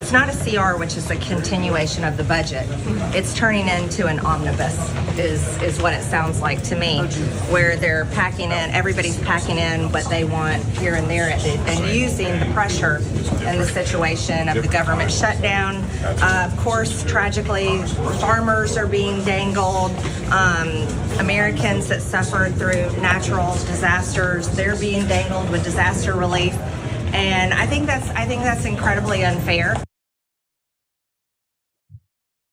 It's not a CR, which is a continuation of the budget. It's turning into an omnibus, is what it sounds like to me, where they're packing in, everybody's packing in what they want here and there, and using the pressure and the situation of the government shutdown. Of course, tragically, farmers are being dangled. Americans that suffered through natural disasters, they're being dangled with disaster relief. And I think that's incredibly unfair.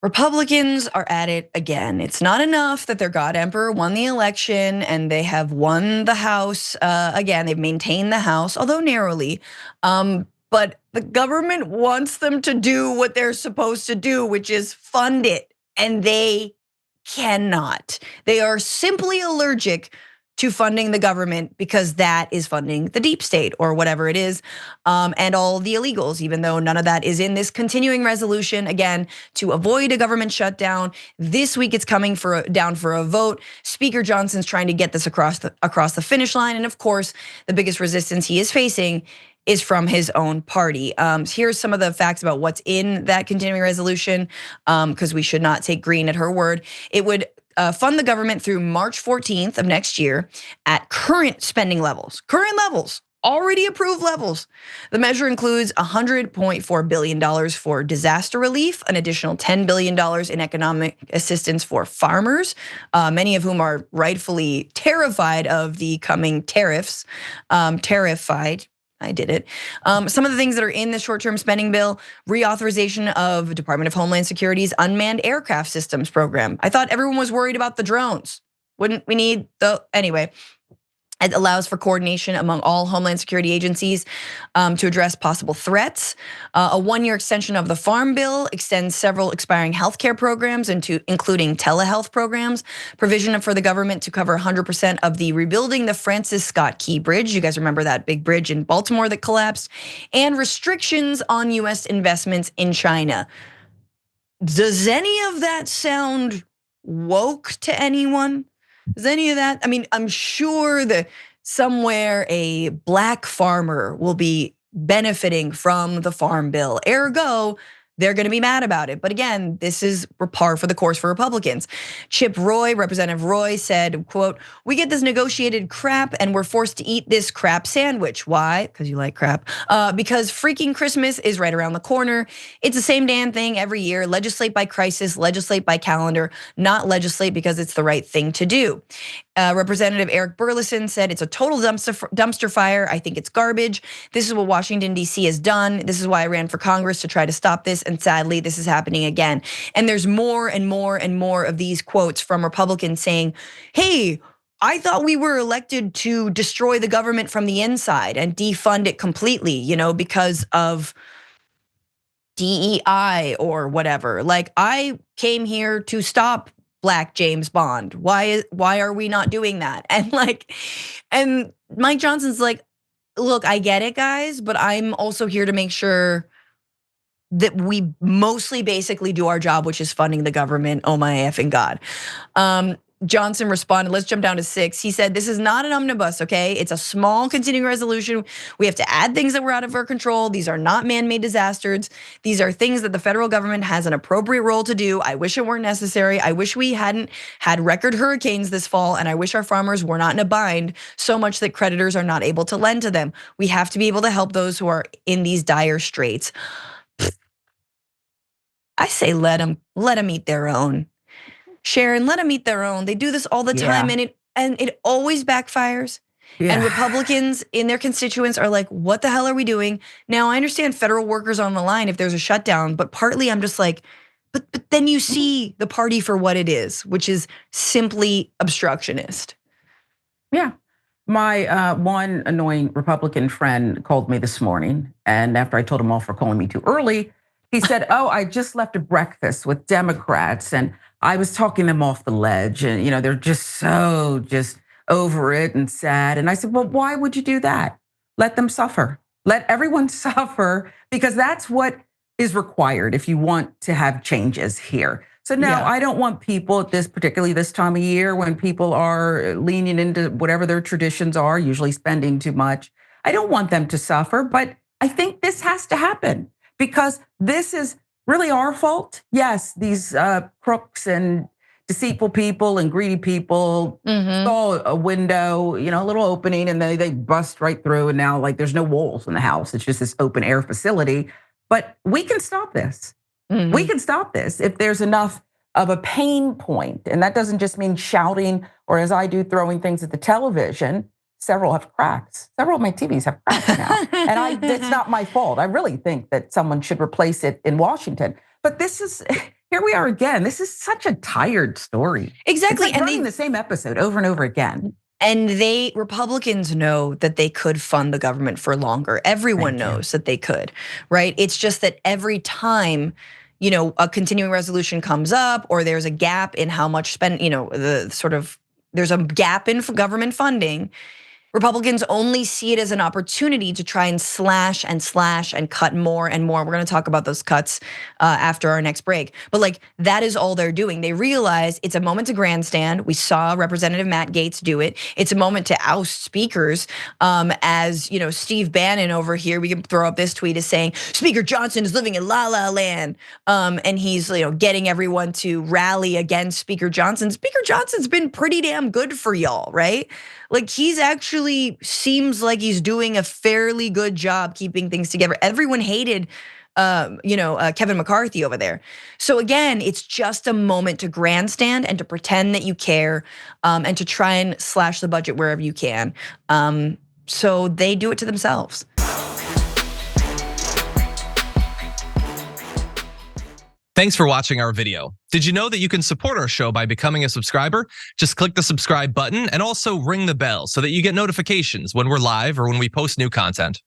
Republicans are at it again. It's not enough that their God Emperor won the election and they have won the House. Again, they've maintained the House, although narrowly. But the government wants them to do what they're supposed to do, which is fund it. And they cannot. They are simply allergic to funding the government because that is funding the deep state or whatever it is, and all the illegals, even though none of that is in this continuing resolution, again, to avoid a government shutdown. This week it's coming down for a vote. Speaker Johnson's trying to get this across the finish line. And of course, the biggest resistance he is facing is from his own party. Here's some of the facts about what's in that continuing resolution, because we should not take Green at her word. It would fund the government through March 14th of next year at current spending levels, already approved levels. The measure includes $100.4 billion for disaster relief, an additional $10 billion in economic assistance for farmers, many of whom are rightfully terrified of the coming tariffs, terrified. I did it. Some of the things that are in the short-term spending bill: reauthorization of Department of Homeland Security's unmanned aircraft systems program. I thought everyone was worried about the drones. Wouldn't we need anyway? It allows for coordination among all Homeland Security agencies to address possible threats. A 1-year extension of the Farm Bill extends several expiring healthcare programs, including telehealth programs. Provision for the government to cover 100% of the rebuilding the Francis Scott Key Bridge. You guys remember that big bridge in Baltimore that collapsed? And restrictions on US investments in China. Does any of that sound woke to anyone? Is any of that? I mean, I'm sure that somewhere a black farmer will be benefiting from the Farm Bill. Ergo, they're gonna be mad about it. But again, this is par for the course for Republicans. Representative Roy said, quote, "We get this negotiated crap and we're forced to eat this crap sandwich. Why? Because you like crap. Because freaking Christmas is right around the corner. It's the same damn thing every year. Legislate by crisis, legislate by calendar, not legislate because it's the right thing to do." Representative Eric Burleson said, "It's a total dumpster fire. I think it's garbage. This is what Washington, D.C. has done. This is why I ran for Congress, to try to stop this. And sadly, this is happening again." And there's more and more and more of these quotes from Republicans saying, hey, I thought we were elected to destroy the government from the inside and defund it completely, because of DEI or whatever. Like, I came here to stop Black James Bond. Why are we not doing that? And Mike Johnson's like, look, I get it, guys, but I'm also here to make sure that we mostly basically do our job, which is funding the government. Oh my effing God. Johnson responded, let's jump down to 6. He said, this is not an omnibus, okay? It's a small continuing resolution. We have to add things that were out of our control. These are not man-made disasters. These are things that the federal government has an appropriate role to do. I wish it weren't necessary. I wish we hadn't had record hurricanes this fall, and I wish our farmers were not in a bind so much that creditors are not able to lend to them. We have to be able to help those who are in these dire straits. I say let them eat their own. Sharon, let them eat their own. They do this all the time, and it always backfires. Yeah. And Republicans in their constituents are like, what the hell are we doing? Now, I understand federal workers on the line if there's a shutdown, but partly I'm just like, but then you see the party for what it is, which is simply obstructionist. Yeah. My one annoying Republican friend called me this morning, and after I told him off for calling me too early, he said, oh, I just left a breakfast with Democrats and I was talking them off the ledge, and they're just over it and sad. And I said, well, why would you do that? Let them suffer. Let everyone suffer, because that's what is required if you want to have changes here. So now I don't want people particularly this time of year when people are leaning into whatever their traditions are, usually spending too much. I don't want them to suffer, but I think this has to happen. because this is really our fault. Yes, these crooks and deceitful people and greedy people saw a window, a little opening, and they bust right through. And now, like, there's no walls in the house. It's just this open air facility. But we can stop this. We can stop this if there's enough of a pain point. And that doesn't just mean shouting or, as I do, throwing things at the television. Several have cracks. Several of my TVs have cracks now. And it's not my fault. I really think that someone should replace it in Washington. But here we are again. This is such a tired story. Exactly. It's like running the same episode over and over again. And Republicans know that they could fund the government for longer. Everyone knows that they could, right? It's just that every time, a continuing resolution comes up or there's a gap in how much there's a gap in government funding, Republicans only see it as an opportunity to try and slash and cut more and more. We're gonna talk about those cuts after our next break. But that is all they're doing. They realize it's a moment to grandstand. We saw Representative Matt Gaetz do it. It's a moment to oust speakers. As Steve Bannon over here, we can throw up this tweet is saying, Speaker Johnson is living in La La Land. And he's getting everyone to rally against Speaker Johnson. Speaker Johnson's been pretty damn good for y'all, right? He's actually seems like he's doing a fairly good job keeping things together. Everyone hated, Kevin McCarthy over there. So again, it's just a moment to grandstand and to pretend that you care, and to try and slash the budget wherever you can. So they do it to themselves. Thanks for watching our video. Did you know that you can support our show by becoming a subscriber? Just click the subscribe button and also ring the bell so that you get notifications when we're live or when we post new content.